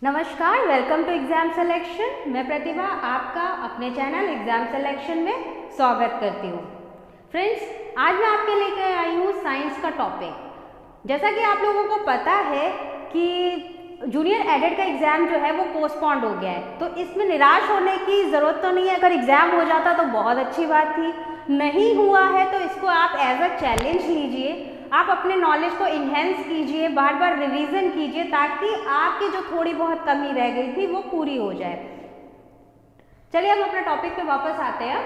नमस्कार, welcome to exam selection. मैं प्रतिभा आपका अपने चैनल एग्ज़ाम सिलेक्शन में स्वागत करती हूँ। फ्रेंड्स, आज मैं आपके लेकर आई हूँ साइंस का टॉपिक। जैसा कि आप लोगों को पता है कि जूनियर एडेड का एग्ज़ाम जो है वो पोस्टपोन्ड हो गया है, तो इसमें निराश होने की ज़रूरत तो नहीं है। अगर एग्ज़ाम हो जाता तो बहुत अच्छी बात थी, नहीं हुआ है तो इसको आप एज अ चैलेंज लीजिए। आप अपने नॉलेज को इन्हेंस कीजिए, बार बार रिवीजन कीजिए ताकि आपकी जो थोड़ी बहुत कमी रह गई थी वो पूरी हो जाए। चलिए हम अपने टॉपिक पे वापस आते हैं।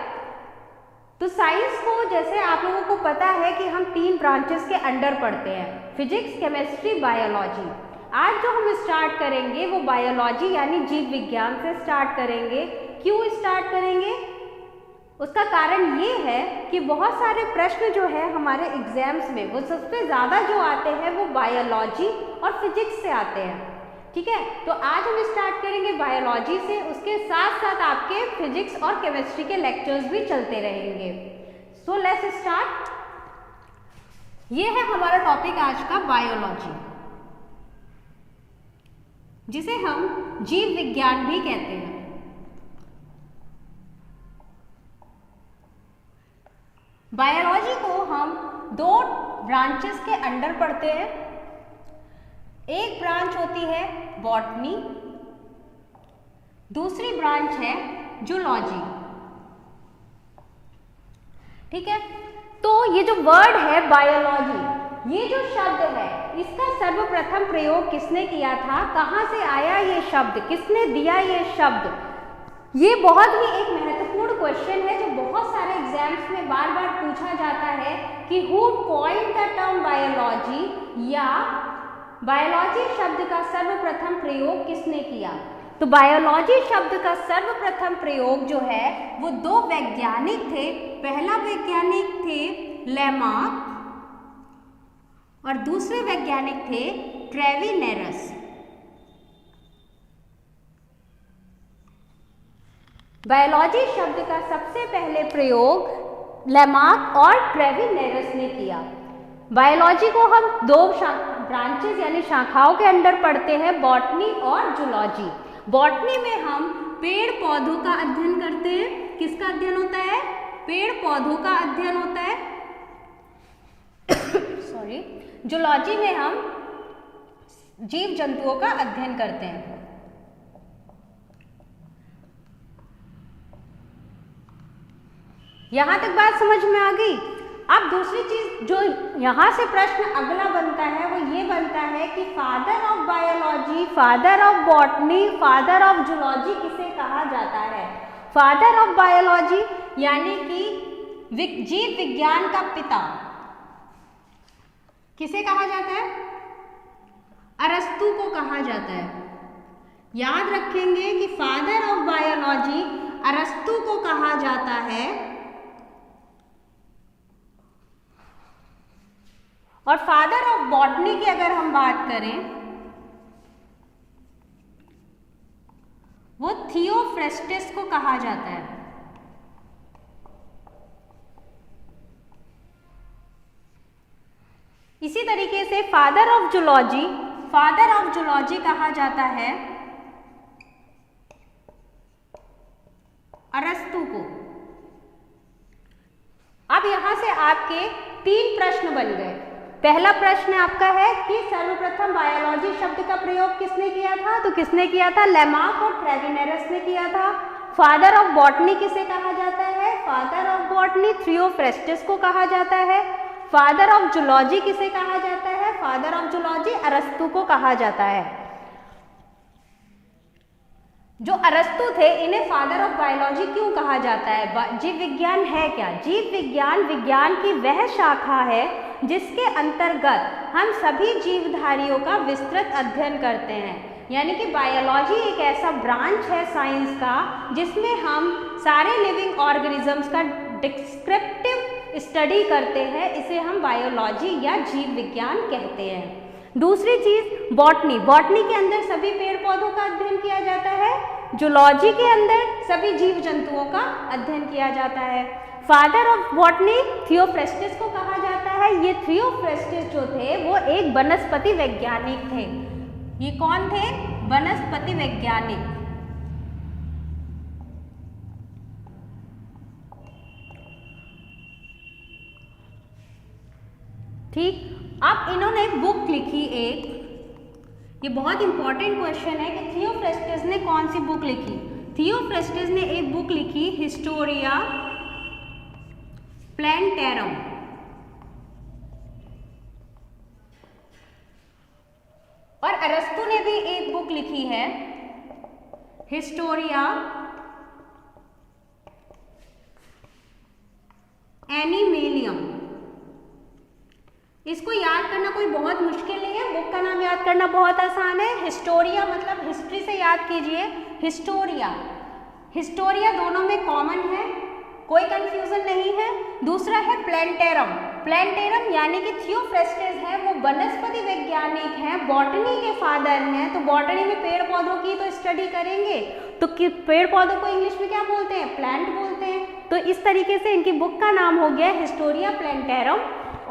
तो साइंस को जैसे आप लोगों को पता है कि हम 3 ब्रांचेस के अंडर पढ़ते हैं, फिजिक्स, केमिस्ट्री, बायोलॉजी। आज जो हम स्टार्ट करेंगे वो बायोलॉजी यानी जीव विज्ञान से स्टार्ट करेंगे। क्यों स्टार्ट करेंगे? उसका कारण ये है कि बहुत सारे प्रश्न जो है हमारे एग्जाम्स में वो सबसे ज़्यादा जो आते हैं वो बायोलॉजी और फिजिक्स से आते हैं। ठीक है, तो आज हम स्टार्ट करेंगे बायोलॉजी से, उसके साथ साथ आपके फिजिक्स और केमिस्ट्री के लेक्चर्स भी चलते रहेंगे। So let's start. ये है हमारा टॉपिक आज का, बायोलॉजी, जिसे हम जीव विज्ञान भी कहते हैं। बायोलॉजी को हम 2 ब्रांचेस के अंडर पढ़ते हैं। एक ब्रांच होती है बॉटनी, दूसरी ब्रांच है जूलॉजी। ठीक है, तो ये जो वर्ड है बायोलॉजी, ये जो शब्द है इसका सर्वप्रथम प्रयोग किसने किया था, कहाँ से आया ये शब्द, किसने दिया ये शब्द? ये बहुत ही एक महत्वपूर्ण क्वेश्चन है जो बहुत सारे एग्जाम्स में बार बार पूछा जाता है कि who coined the term biology, या बायोलॉजी शब्द का सर्वप्रथम प्रयोग किसने किया। तो बायोलॉजी शब्द का सर्वप्रथम प्रयोग जो है वो 2 वैज्ञानिक थे। पहला वैज्ञानिक थे लेमार्क और दूसरे वैज्ञानिक थे ट्रेविनेरस। बायोलॉजी शब्द का सबसे पहले प्रयोग लेमार्क और ट्रेविनेरस ने किया। बायोलॉजी को हम 2 ब्रांचेस यानी शाखाओं के अंदर पढ़ते हैं, बॉटनी और जूलॉजी। बॉटनी में हम पेड़ पौधों का अध्ययन करते हैं। किसका अध्ययन होता है? पेड़ पौधों का अध्ययन होता है। सॉरी, जूलॉजी में हम जीव जंतुओं का अध्ययन करते हैं। यहां तक बात समझ में आ गई? अब दूसरी चीज जो यहां से प्रश्न अगला बनता है वो ये बनता है कि father of biology, father of botany, father of zoology किसे कहा जाता है? फादर ऑफ बायोलॉजी यानी कि जीव विज्ञान का पिता किसे कहा जाता है? अरस्तु को कहा जाता है। याद रखेंगे कि फादर ऑफ बायोलॉजी अरस्तु को कहा जाता है और फादर ऑफ बॉटनी की अगर हम बात करें वो थियोफ्रेस्टस को कहा जाता है। इसी तरीके से फादर ऑफ जूलॉजी कहा जाता है अरस्तु को। अब यहां से आपके 3 प्रश्न बन गए। पहला प्रश्न आपका है कि सर्वप्रथम बायोलॉजी शब्द का प्रयोग किसने किया था? तो किसने किया था? लेमार्क और ट्रेविनेरस ने किया था। फादर ऑफ बॉटनी किसे कहा जाता है? फादर ऑफ बॉटनी थियोफ्रेस्टस को कहा जाता है। फादर ऑफ जूलॉजी किसे कहा जाता है? फादर ऑफ जूलॉजी अरस्तु को कहा जाता है। जो अरस्तु थे इन्हें फादर ऑफ बायोलॉजी क्यों कहा जाता है? जीव विज्ञान है क्या? जीव विज्ञान विज्ञान की वह शाखा है जिसके अंतर्गत हम सभी जीवधारियों का विस्तृत अध्ययन करते हैं। यानी कि बायोलॉजी एक ऐसा ब्रांच है साइंस का जिसमें हम सारे लिविंग ऑर्गेनिजम्स का डिस्क्रिप्टिव स्टडी करते हैं। इसे हम बायोलॉजी या जीव विज्ञान कहते हैं। दूसरी चीज बॉटनी। बॉटनी के अंदर सभी पेड़ पौधों का अध्ययन किया जाता है। जूलॉजी के अंदर सभी जीव जंतुओं का अध्ययन किया जाता है। फादर ऑफ बॉटनी थियोफ्रेस्टस को कहा जाता है। ये थियोफ्रेस्टस जो थे वो एक वनस्पति वैज्ञानिक थे। ये कौन थे? वनस्पति वैज्ञानिक। ठीक, अब इन्होंने एक बुक लिखी, ये बहुत इंपॉर्टेंट क्वेश्चन है कि थियोफ्रेस्टस ने कौन सी बुक लिखी। थियोफ्रेस्टस ने एक बुक लिखी हिस्टोरिया प्लैंटेरम। और अरस्तु ने भी एक बुक लिखी है हिस्टोरिया एनिमेलियम। इसको याद करना कोई बहुत मुश्किल नहीं है, बुक का नाम याद करना बहुत आसान है। हिस्टोरिया मतलब हिस्ट्री से याद कीजिए, हिस्टोरिया हिस्टोरिया दोनों में कॉमन है, कोई कंफ्यूजन नहीं है। दूसरा है प्लैंटेरम। प्लैंटेरम यानी कि थियोफ्रेस्टस है वो वनस्पति वैज्ञानिक हैं, बॉटनी के फादर हैं। तो बॉटनी में पेड़ पौधों की तो स्टडी करेंगे, तो पेड़ पौधों को इंग्लिश में क्या बोलते हैं, प्लांट बोलते हैं। तो इस तरीके से इनकी बुक का नाम हो गया हिस्टोरिया प्लैंटेरम।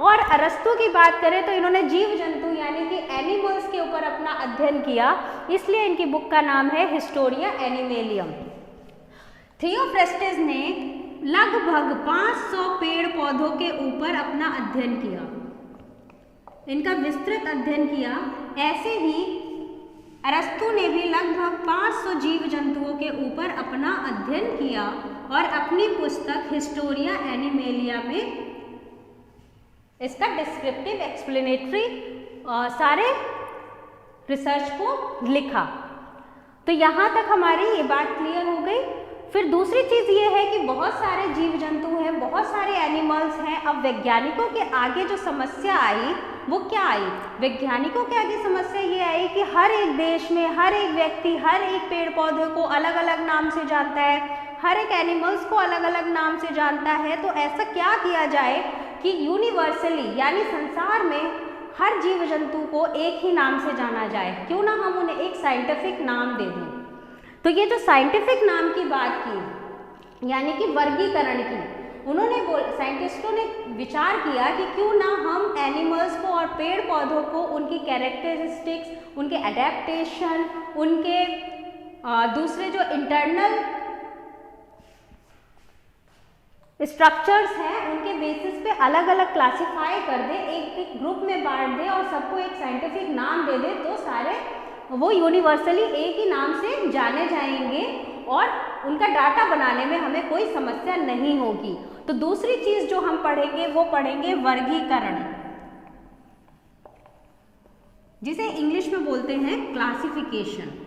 और अरस्तु की बात करें तो इन्होंने जीव जंतु यानी कि एनिमल्स के ऊपर अपना अध्ययन किया, इसलिए इनकी बुक का नाम है हिस्टोरिया एनिमेलियम। थियोफ्रेस्टस ने लगभग 500 पेड़ पौधों के ऊपर अपना अध्ययन किया, इनका विस्तृत अध्ययन किया। ऐसे ही अरस्तु ने भी लगभग 500 जीव जंतुओं के ऊपर अपना अध्ययन किया और अपनी पुस्तक हिस्टोरिया एनिमेलिया में इसका डिस्क्रिप्टिव एक्सप्लेनेटरी सारे रिसर्च को लिखा। तो यहाँ तक हमारी ये बात क्लियर हो गई। फिर दूसरी चीज़ ये है कि बहुत सारे जीव जंतु हैं, बहुत सारे एनिमल्स हैं। अब वैज्ञानिकों के आगे जो समस्या आई वो क्या आई, वैज्ञानिकों के आगे समस्या ये आई कि हर एक देश में हर एक व्यक्ति हर एक पेड़ पौधे को अलग अलग नाम से जानता है, हर एक एनिमल्स को अलग अलग नाम से जानता है। तो ऐसा क्या किया जाए कि यूनिवर्सली यानी संसार में हर जीव जंतु को एक ही नाम से जाना जाए, क्यों ना हम उन्हें एक साइंटिफिक नाम दे दें। तो ये जो साइंटिफिक नाम की बात की यानी कि वर्गीकरण की, उन्होंने साइंटिस्टों ने विचार किया कि क्यों ना हम एनिमल्स को और पेड़ पौधों को उनकी कैरेक्टरिस्टिक्स, उनके एडेप्टेशन, उनके दूसरे जो इंटरनल स्ट्रक्चर्स हैं उनके बेसिस पे अलग अलग क्लासिफाई कर दे, एक एक ग्रुप में बांट दे और सबको एक साइंटिफिक नाम दे दे, तो सारे वो यूनिवर्सली एक ही नाम से जाने जाएंगे और उनका डाटा बनाने में हमें कोई समस्या नहीं होगी। तो दूसरी चीज जो हम पढ़ेंगे वो पढ़ेंगे वर्गीकरण, जिसे इंग्लिश में बोलते हैं क्लासिफिकेशन।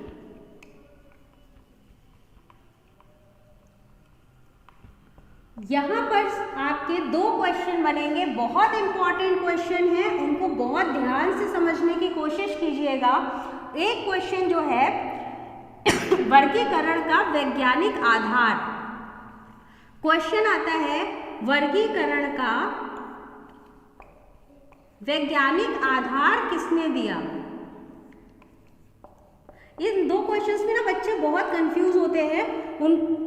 यहाँ पर आपके 2 क्वेश्चन बनेंगे, बहुत इंपॉर्टेंट क्वेश्चन है, उनको बहुत ध्यान से समझने की कोशिश कीजिएगा। एक क्वेश्चन जो है वर्गीकरण का वैज्ञानिक आधार, क्वेश्चन आता है वर्गीकरण का वैज्ञानिक आधार किसने दिया। इन 2 क्वेश्चंस में ना बच्चे बहुत कंफ्यूज होते हैं,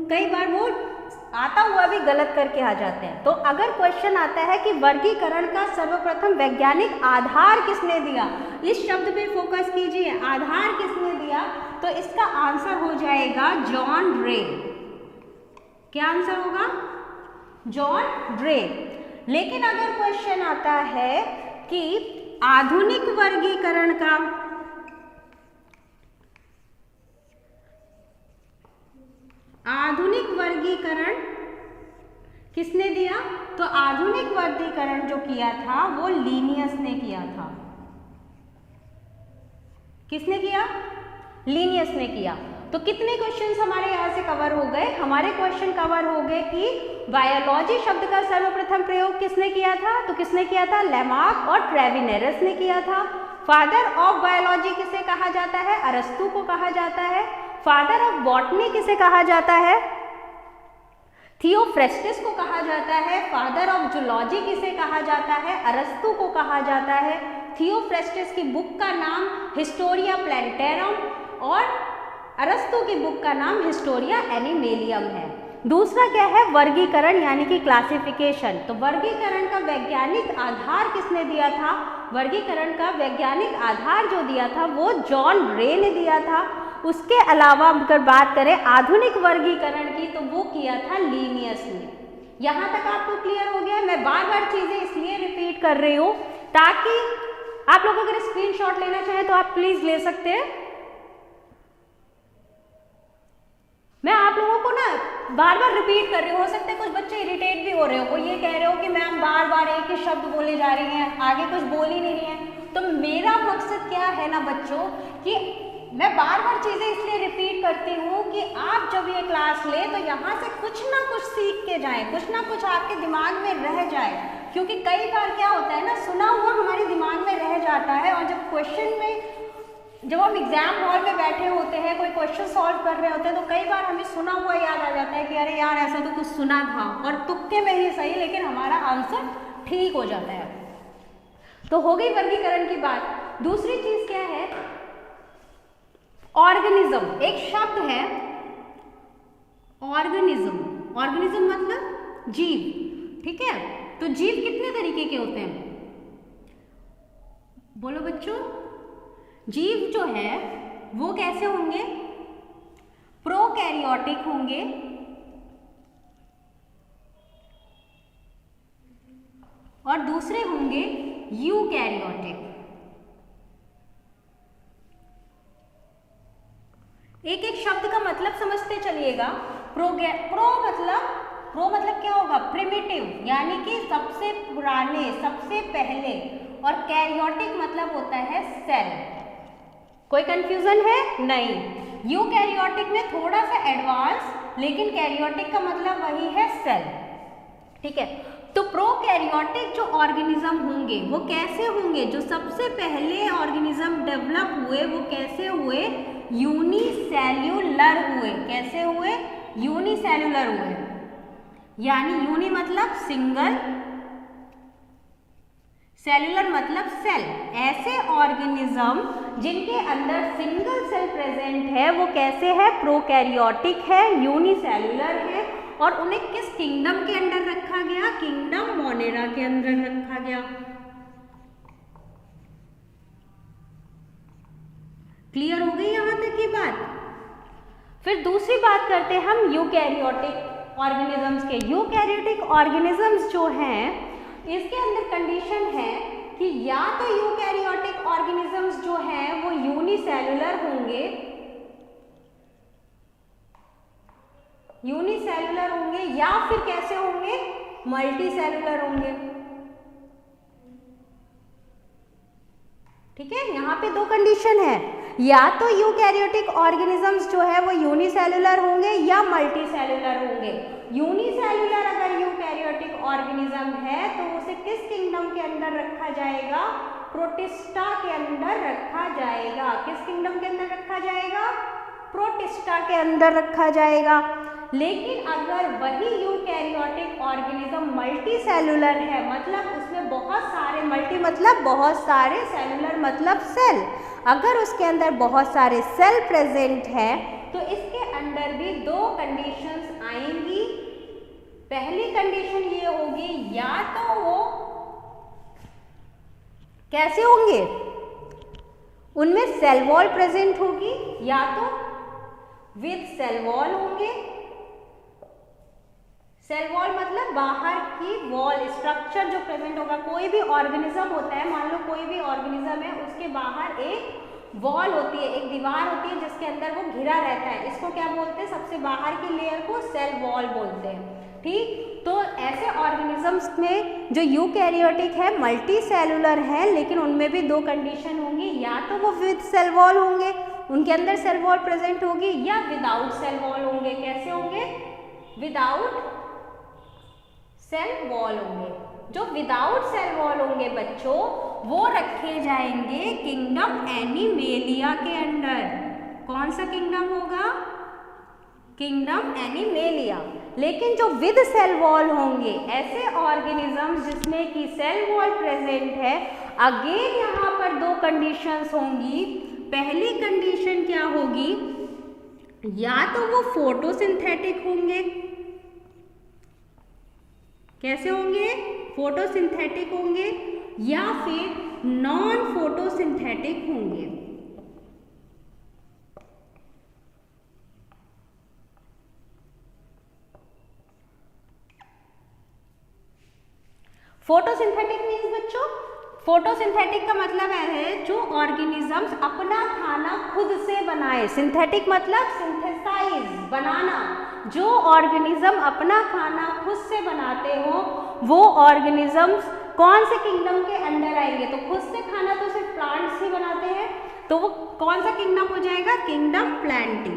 कई बार वो आता हुआ भी गलत करके आ जाते हैं। तो अगर क्वेश्चन आता है कि वर्गीकरण का सर्वप्रथम वैज्ञानिक आधार किसने दिया, इस शब्द पे फोकस कीजिए, आधार किसने दिया, तो इसका आंसर हो जाएगा जॉन रे। क्या आंसर होगा, जॉन रे। लेकिन अगर क्वेश्चन आता है कि आधुनिक वर्गीकरण का किसने दिया, तो आधुनिक वर्गीकरण जो किया था वो लीनियस ने किया था। किसने किया, लीनियस ने किया। तो कितने क्वेश्चंस हमारे यहाँ से कवर हो गए, हमारे क्वेश्चन कवर हो गए कि बायोलॉजी शब्द का सर्वप्रथम प्रयोग किसने किया था, तो किसने किया था, लैमार्क और ट्रेविनेरस ने किया था। फादर ऑफ बायोलॉजी किसे कहा जाता है, अरस्तु को कहा जाता है। फादर ऑफ बॉटनी किसे कहा जाता है, थियोफ्रेस्टस को कहा जाता है। फादर ऑफ जूलॉजी किसे कहा जाता है, अरस्तु को कहा जाता है। थियोफ्रेस्टस की बुक का नाम हिस्टोरिया प्लैंटेरम और अरस्तु की बुक का नाम हिस्टोरिया एनिमेलियम है। दूसरा क्या है, वर्गीकरण यानी कि क्लासिफिकेशन। तो वर्गीकरण का वैज्ञानिक आधार किसने दिया था, वर्गीकरण का वैज्ञानिक आधार जो दिया था वो जॉन रे ने दिया था। उसके अलावा अगर बात करें आधुनिक वर्गीकरण की तो वो किया था लीनियस ने। यहाँ तक आपको क्लियर हो गया? मैं बार बार चीजें इसलिए रिपीट कर रही हूँ ताकि आप लोग अगर स्क्रीनशॉट लेना चाहें तो आप प्लीज ले सकते हैं। मैं आप लोगों को ना बार बार रिपीट कर रही हूँ, हो सकता है कुछ बच्चे इरिटेट भी हो रहे हो, कोई ये कह रहे हो कि मैम बार बार एक ही शब्द बोले जा रही हैं, आगे कुछ बोल ही नहीं रही हैं। तो मेरा मकसद क्या है ना बच्चों कि मैं बार बार चीजें इसलिए रिपीट करती हूँ कि आप जब ये क्लास ले तो यहाँ से कुछ ना कुछ सीख के जाएं, कुछ ना कुछ आपके दिमाग में रह जाए। क्योंकि कई बार क्या होता है ना, सुना हुआ हमारे दिमाग में रह जाता है और जब क्वेश्चन में जब हम एग्जाम हॉल में बैठे होते हैं, कोई क्वेश्चन सॉल्व कर रहे होते हैं, तो कई बार हमें सुना हुआ याद आ जाता है कि अरे यार ऐसा तो कुछ सुना था, और तुक्के में ही सही लेकिन हमारा आंसर ठीक हो जाता है। तो हो गई वर्गीकरण की बात। दूसरी चीज क्या है, ऑर्गेनिज्म। एक शब्द है ऑर्गेनिज्म। ऑर्गेनिज्म मतलब जीव, ठीक है। तो जीव कितने तरीके के होते हैं? बोलो बच्चों। जीव जो है वो कैसे होंगे? प्रोकैरियोटिक होंगे और दूसरे होंगे यूकैरियोटिक। एक एक शब्द का मतलब समझते चलिएगा। प्रो मतलब क्या होगा? प्रिमिटिव, यानी कि सबसे पुराने, सबसे पहले। और कैरियोटिक मतलब होता है सेल। कोई कंफ्यूजन है? नहीं। यूकैरियोटिक में थोड़ा सा एडवांस, लेकिन कैरियोटिक का मतलब वही है सेल, ठीक है। तो प्रोकैरियोटिक जो ऑर्गेनिज्म होंगे वो कैसे होंगे? जो सबसे पहले ऑर्गेनिज्म डेवलप हुए वो कैसे हुए? यूनिसेल्यूलर हुए। कैसे हुए? यूनिसेल्यूलर हुए। यानी यूनि मतलब सिंगल, सेल्यूलर मतलब सेल। ऐसे ऑर्गेनिज्म जिनके अंदर सिंगल सेल प्रेजेंट है वो कैसे है? प्रोकैरियोटिक है, यूनिसेल्यूलर है। और उन्हें किस किंगडम के अंदर रखा गया? किंगडम मोनेरा के अंदर रखा गया। क्लियर हो गई यहां तक की बात? फिर दूसरी बात करते हैं हम यूकैरियोटिक ऑर्गेनिजम्स के। यूकैरियोटिक ऑर्गेनिजम्स जो हैं इसके अंदर कंडीशन है कि या तो यूकैरियोटिक ऑर्गेनिजम्स जो हैं वो यूनिसेल्यूलर होंगे, या फिर कैसे होंगे? मल्टीसेल्यूलर होंगे, ठीक है। यहाँ पे दो कंडीशन है, या तो यूकैरियोटिक ऑर्गेनिजम्स जो है वो यूनिसेल्यूलर होंगे या मल्टीसेल्यूलर होंगे। यूनिसेल्यूलर अगर यूकैरियोटिक ऑर्गेनिज्म है तो उसे किस किंगडम के अंदर रखा जाएगा? प्रोटिस्टा के अंदर रखा जाएगा। किस किंगडम के अंदर रखा जाएगा? प्रोटिस्टा के अंदर रखा जाएगा। लेकिन अगर वही यूकैरियोटिक ऑर्गेनिज्म मल्टीसेल्यूलर है, मतलब उसमें बहुत सारे, मल्टी मतलब बहुत सारे, सेल्यूलर मतलब सेल, अगर उसके अंदर बहुत सारे सेल प्रेजेंट है तो इसके अंदर भी दो कंडीशंस आएंगी। पहली कंडीशन ये होगी, या तो वो कैसे होंगे? उनमें सेल वॉल प्रेजेंट होगी, या तो विद सेल वॉल होंगे। सेल वॉल मतलब बाहर की वॉल, स्ट्रक्चर जो प्रेजेंट होगा। कोई भी ऑर्गेनिज्म होता है, मान लो कोई भी ऑर्गेनिज्म है, उसके बाहर एक वॉल होती है, एक दीवार होती है जिसके अंदर वो घिरा रहता है। इसको क्या बोलते हैं? सबसे बाहर की लेयर को सेल वॉल बोलते हैं, ठीक। तो ऐसे ऑर्गेनिजम्स में जो यूकैरियोटिक है मल्टी सेलुलर है, लेकिन उनमें भी दो कंडीशन होंगी, या तो वो विद सेल वॉल होंगे, उनके अंदर सेल वॉल प्रेजेंट होगी, या विदाउट सेल वॉल होंगे। कैसे होंगे? विदाउट सेल वॉल होंगे। जो विदाउट सेल वॉल होंगे बच्चों, वो रखे जाएंगे किंगडम एनिमेलिया के अंदर। कौन सा किंगडम होगा? Kingdom animalia. लेकिन जो विद सेल वॉल होंगे, ऐसे ऑर्गेनिजम्स जिसमें कि सेल वॉल प्रेजेंट है, अगेन यहाँ पर दो कंडीशंस होंगी। पहली कंडीशन क्या होगी? या तो वो फोटोसिंथेटिक होंगे। कैसे होंगे? फोटोसिंथेटिक होंगे। या फिर नॉन फोटोसिंथेटिक होंगे। फोटोसिंथेटिक मीन्स बच्चों, फोटोसिंथेटिक का मतलब है जो ऑर्गेनिजम्स अपना खाना खुद से बनाए। सिंथेटिक मतलब सिंथेसाइज, बनाना। जो ऑर्गेनिज्म अपना खाना खुद से बनाते हो वो ऑर्गेनिजम्स कौन से किंगडम के अंडर आएंगे? तो खुद से खाना तो सिर्फ प्लांट्स ही बनाते हैं, तो वो कौन सा किंगडम हो जाएगा? Kingdom Plantae.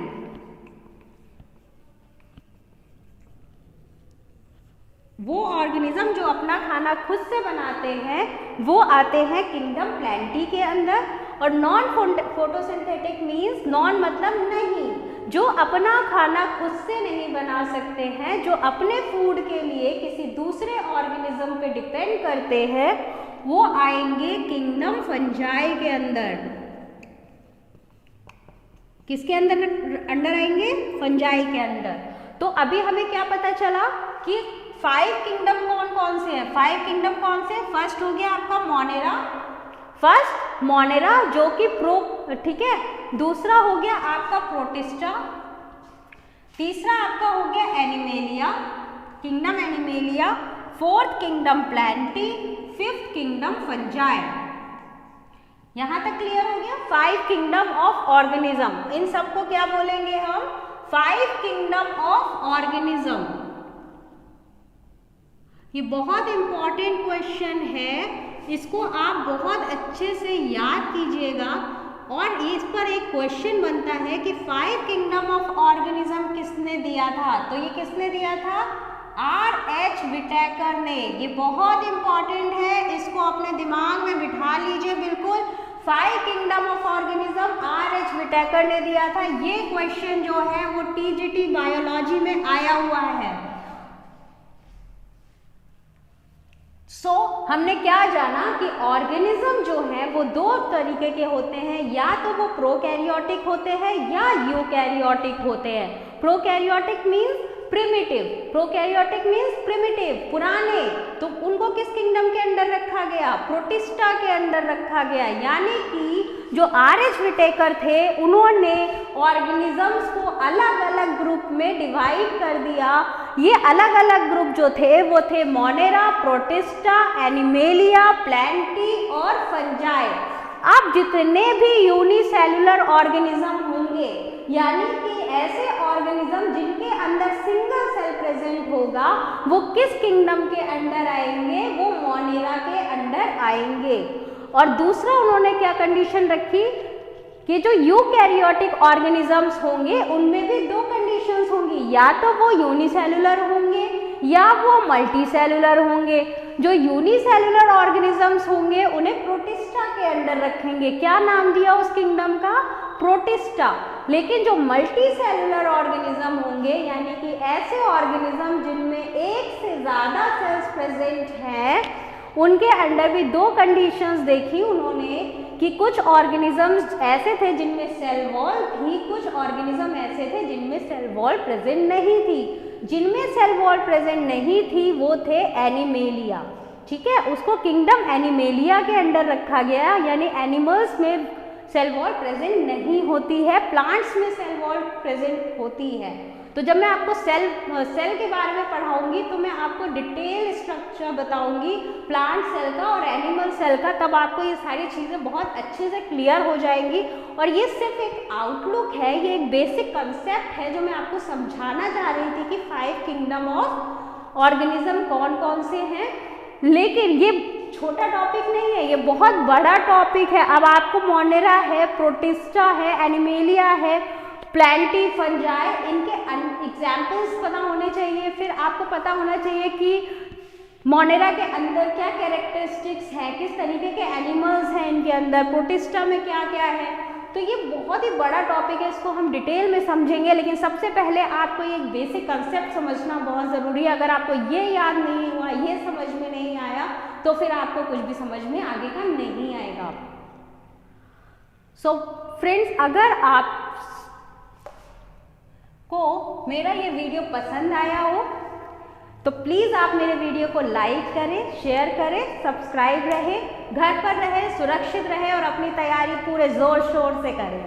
वो ऑर्गेनिज्म जो अपना खाना खुद से बनाते हैं वो आते हैं किंगडम प्लांटी के अंदर। और नॉन फोटोसिंथेटिक मीन्स, नॉन मतलब नहीं, जो अपना खाना खुद से नहीं बना सकते हैं, जो अपने फूड के लिए किसी दूसरे ऑर्गेनिज्म पे डिपेंड करते हैं, वो आएंगे किंगडम फंजाई के अंदर। किसके अंदर अंडर आएंगे? फंजाई के अंदर। तो अभी हमें क्या पता चला कि 5 किंगडम कौन कौन से हैं? 5 किंगडम कौन से? फर्स्ट हो गया आपका मोनेरा, फर्स्ट मोनेरा जो कि ठीक है। दूसरा हो गया आपका प्रोटिस्टा, तीसरा आपका हो गया animalia, kingdom animalia, fourth kingdom Plantae, fifth kingdom fungi. यहां तक क्लियर हो गया? 5 किंगडम ऑफ ऑर्गेनिज्म, इन सबको क्या बोलेंगे हम? 5 किंगडम ऑफ ऑर्गेनिज्म। ये बहुत इंपॉर्टेंट क्वेश्चन है, इसको आप बहुत अच्छे से याद कीजिएगा। और इस पर एक क्वेश्चन बनता है कि 5 किंगडम ऑफ ऑर्गेनिज्म किसने दिया था? तो ये किसने दिया था? R.H. विटेकर ने। ये बहुत इंपॉर्टेंट है, इसको अपने दिमाग में बिठा लीजिए बिल्कुल। 5 kingdom of organism R.H. Whittaker ने दिया था। ये क्वेश्चन जो है वो TGT बायोलॉजी में आया हुआ है। हमने क्या जाना कि ऑर्गेनिज्म जो है वो 2 तरीके के होते हैं, या तो वो प्रोकैरियोटिक होते हैं या यूकैरियोटिक होते हैं। Prokaryotic means primitive, prokaryotic means primitive, पुराने। तो उनको किस किंगडम के अंदर रखा गया? प्रोटिस्टा के अंदर रखा गया। यानी कि जो R.H. विटेकर थे उन्होंने ऑर्गेनिजम्स को अलग अलग ग्रुप में डिवाइड कर दिया। ये अलग अलग ग्रुप जो थे वो थे मोनेरा, प्रोटिस्टा, एनिमेलिया, प्लांटी और फंजाई। अब जितने भी यूनिसेलुलर ऑर्गेनिज्म होंगे, यानी कि ऐसे ऑर्गेनिज्म जिनके अंदर सिंगल सेल प्रेजेंट होगा, वो किस किंगडम के अंडर आएंगे? वो मोनेरा के अंडर आएंगे। और दूसरा उन्होंने क्या कंडीशन रखी कि जो यूकैरियोटिक ऑर्गेनिजम्स होंगे उनमें भी 2 कंडीशंस होंगी, या तो वो यूनिसेलुलर होंगे या वो मल्टीसेलुलर होंगे। जो यूनिसेलुलर ऑर्गेनिजम्स होंगे उन्हें प्रोटिस्टा के अंडर रखेंगे। क्या नाम दिया उस किंगडम का? प्रोटिस्टा। लेकिन जो मल्टीसेलुलर ऑर्गेनिज्म होंगे, यानी कि ऐसे ऑर्गेनिज्म जिनमें एक से ज़्यादा सेल्स प्रेजेंट हैं, उनके अंडर भी 2 कंडीशंस देखी उन्होंने कि कुछ ऑर्गेनिजम्स ऐसे थे जिनमें सेल वॉल थी, कुछ ऑर्गेनिज्म ऐसे थे जिनमें सेल वॉल प्रेजेंट नहीं थी। जिनमें सेल वॉल प्रेजेंट नहीं थी वो थे एनिमेलिया। ठीक है, उसको किंगडम एनिमेलिया के अंडर रखा गया। यानी एनिमल्स में सेल वॉल प्रेजेंट नहीं होती है, प्लांट्स में सेल वॉल प्रेजेंट होती है। तो जब मैं आपको सेल के बारे में पढ़ाऊंगी तो मैं आपको डिटेल स्ट्रक्चर बताऊंगी प्लांट सेल का और एनिमल सेल का, तब आपको ये सारी चीज़ें बहुत अच्छे से क्लियर हो जाएंगी। और ये सिर्फ एक आउटलुक है, ये एक बेसिक कंसेप्ट है जो मैं आपको समझाना चाह रही थी कि 5 किंगडम ऑफ ऑर्गेनिज्म कौन कौन से हैं। लेकिन ये छोटा टॉपिक नहीं है, ये बहुत बड़ा टॉपिक है। अब आपको मोनेरा है, प्रोटिस्टा है, एनिमेलिया है, प्लांटी, फंजाई, इनके एग्जाम्पल्स पता होने चाहिए। फिर आपको पता होना चाहिए कि मोनेरा के अंदर क्या कैरेक्टरिस्टिक्स है, किस तरीके के एनिमल्स हैं इनके अंदर, प्रोटिस्टा में क्या क्या है। तो ये बहुत ही बड़ा टॉपिक है, इसको हम डिटेल में समझेंगे। लेकिन सबसे पहले आपको ये एक बेसिक कंसेप्ट समझना बहुत ज़रूरी है। अगर आपको ये याद नहीं हुआ, ये समझ में नहीं आया, तो फिर आपको कुछ भी समझ में आगे का नहीं आएगा। सो फ्रेंड्स, अगर आप को मेरा ये वीडियो पसंद आया हो तो प्लीज़ आप मेरे वीडियो को लाइक करें, शेयर करें, सब्सक्राइब रहें, घर पर रहें, सुरक्षित रहें और अपनी तैयारी पूरे ज़ोर शोर से करें।